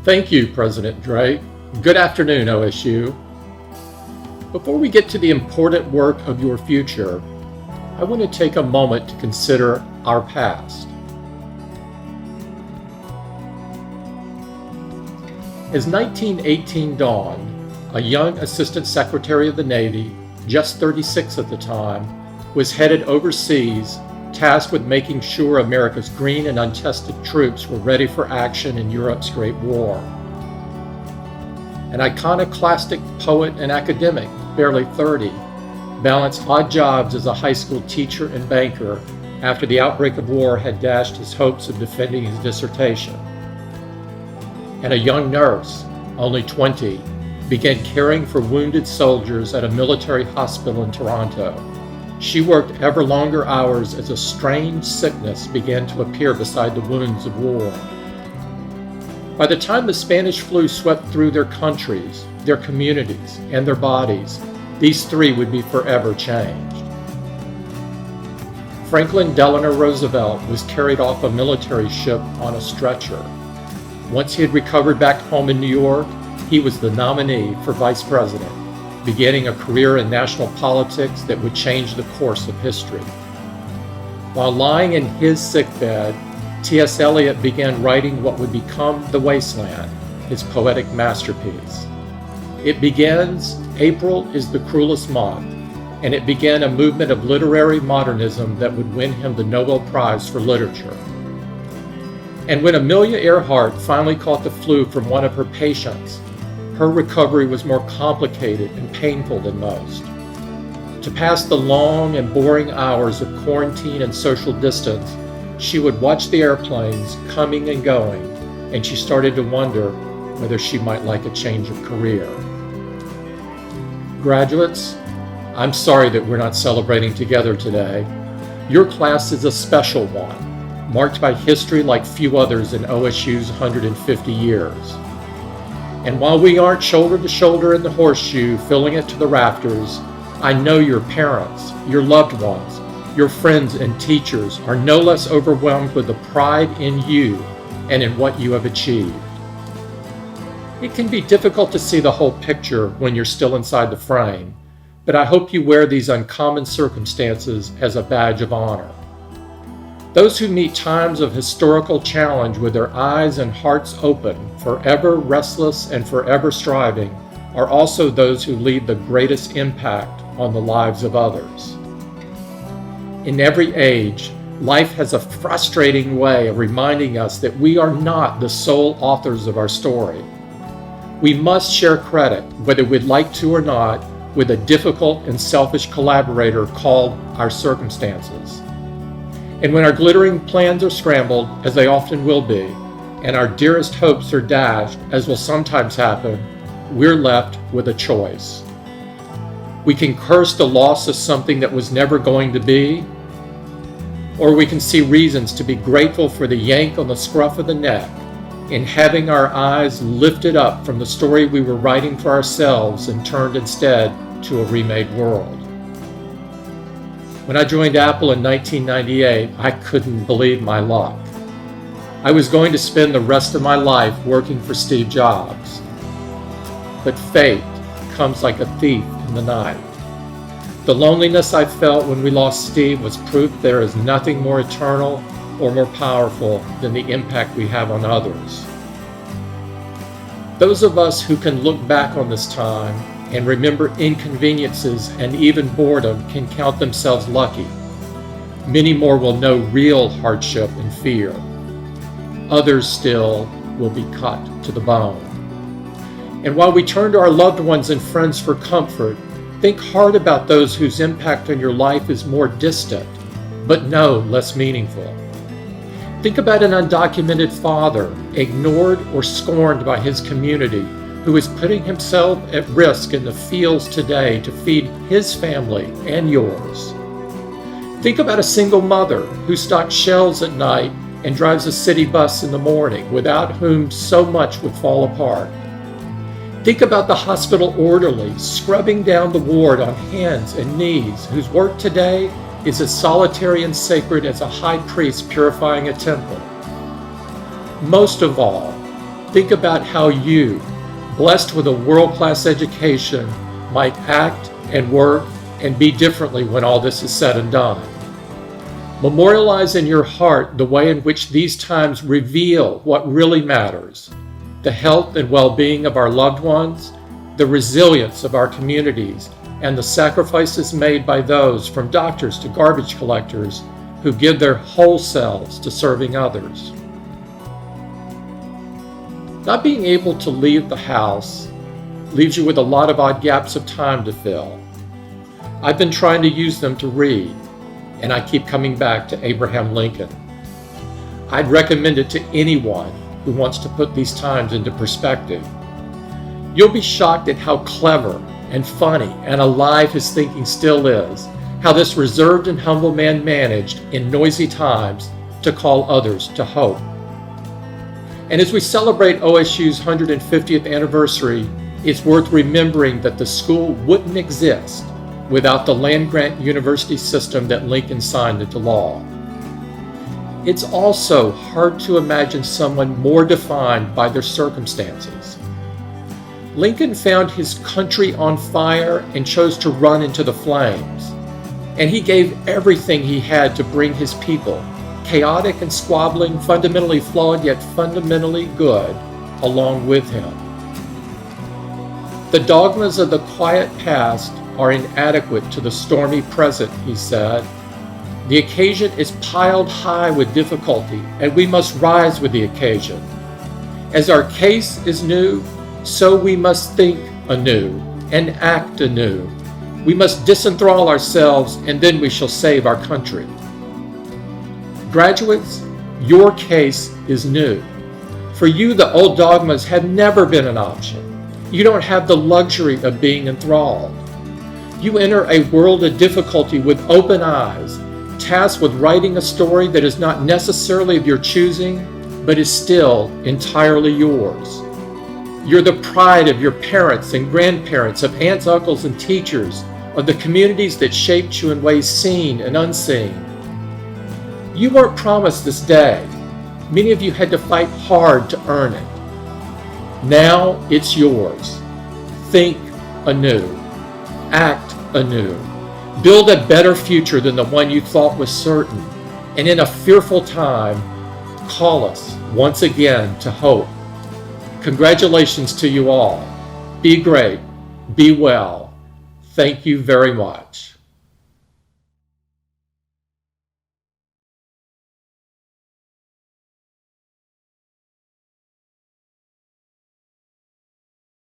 Thank you, President Drake. Good afternoon, OSU. Before we get to the important work of your future, I want to take a moment to consider our past. As 1918 dawned, a young Assistant Secretary of the Navy, just 36 at the time, was headed overseas, tasked with making sure America's green and untested troops were ready for action in Europe's Great War. An iconoclastic poet and academic, barely 30, balanced odd jobs as a high school teacher and banker after the outbreak of war had dashed his hopes of defending his dissertation. And a young nurse, only 20, began caring for wounded soldiers at a military hospital in Toronto. She worked ever longer hours as a strange sickness began to appear beside the wounds of war. By the time the Spanish flu swept through their countries, their communities, and their bodies, these three would be forever changed. Franklin Delano Roosevelt was carried off a military ship on a stretcher. Once he had recovered back home in New York, he was the nominee for vice president, beginning a career in national politics that would change the course of history. While lying in his sickbed, T.S. Eliot began writing what would become The Wasteland, his poetic masterpiece. It begins, "April is the cruelest month," and it began a movement of literary modernism that would win him the Nobel Prize for Literature. And when Amelia Earhart finally caught the flu from one of her patients, her recovery was more complicated and painful than most. To pass the long and boring hours of quarantine and social distance, she would watch the airplanes coming and going, and she started to wonder whether she might like a change of career. Graduates, I'm sorry that we're not celebrating together today. Your class is a special one, marked by history like few others in OSU's 150 years. And while we aren't shoulder to shoulder in the horseshoe filling it to the rafters, I know your parents, your loved ones, your friends and teachers are no less overwhelmed with the pride in you and in what you have achieved. It can be difficult to see the whole picture when you're still inside the frame, but I hope you wear these uncommon circumstances as a badge of honor. Those who meet times of historical challenge with their eyes and hearts open, forever restless and forever striving, are also those who leave the greatest impact on the lives of others. In every age, life has a frustrating way of reminding us that we are not the sole authors of our story. We must share credit, whether we'd like to or not, with a difficult and selfish collaborator called our circumstances. And when our glittering plans are scrambled, as they often will be, and our dearest hopes are dashed, as will sometimes happen, we're left with a choice. We can curse the loss of something that was never going to be, or we can see reasons to be grateful for the yank on the scruff of the neck in having our eyes lifted up from the story we were writing for ourselves and turned instead to a remade world. When I joined Apple in 1998, I couldn't believe my luck. I was going to spend the rest of my life working for Steve Jobs. But fate comes like a thief in the night. The loneliness I felt when we lost Steve was proof there is nothing more eternal or more powerful than the impact we have on others. Those of us who can look back on this time and remember inconveniences and even boredom can count themselves lucky. Many more will know real hardship and fear. Others still will be cut to the bone. And while we turn to our loved ones and friends for comfort, think hard about those whose impact on your life is more distant, but no less meaningful. Think about an undocumented father, ignored or scorned by his community, who is putting himself at risk in the fields today to feed his family and yours. Think about a single mother who stocks shelves at night and drives a city bus in the morning, without whom so much would fall apart. Think about the hospital orderly scrubbing down the ward on hands and knees, whose work today is as solitary and sacred as a high priest purifying a temple. Most of all, Think about how you, blessed with a world-class education, might act and work and be differently when all this is said and done. Memorialize in your heart the way in which these times reveal what really matters: the health and well-being of our loved ones, the resilience of our communities, and the sacrifices made by those, from doctors to garbage collectors, who give their whole selves to serving others. Not being able to leave the house leaves you with a lot of odd gaps of time to fill. I've been trying to use them to read, and I keep coming back to Abraham Lincoln. I'd recommend it to anyone who wants to put these times into perspective. You'll be shocked at how clever and funny and alive his thinking still is, how this reserved and humble man managed in noisy times to call others to hope. And as we celebrate OSU's 150th anniversary, it's worth remembering that the school wouldn't exist without the land-grant university system that Lincoln signed into law. It's also hard to imagine someone more defined by their circumstances. Lincoln found his country on fire and chose to run into the flames. And he gave everything he had to bring his people, chaotic and squabbling, fundamentally flawed yet fundamentally good, along with him. The dogmas of the quiet past are inadequate to the stormy present, he said. The occasion is piled high with difficulty, and we must rise with the occasion. As our case is new, so we must think anew and act anew. We must disenthrall ourselves, and then we shall save our country. Graduates, your case is new. For you, the old dogmas have never been an option. You don't have the luxury of being enthralled. You enter a world of difficulty with open eyes, tasked with writing a story that is not necessarily of your choosing, but is still entirely yours. You're the pride of your parents and grandparents, of aunts, uncles, and teachers, of the communities that shaped you in ways seen and unseen. You weren't promised this day. Many of you had to fight hard to earn it. Now it's yours. Think anew. Act anew. Build a better future than the one you thought was certain. And in a fearful time, call us once again to hope. Congratulations to you all. Be great. Be well. Thank you very much.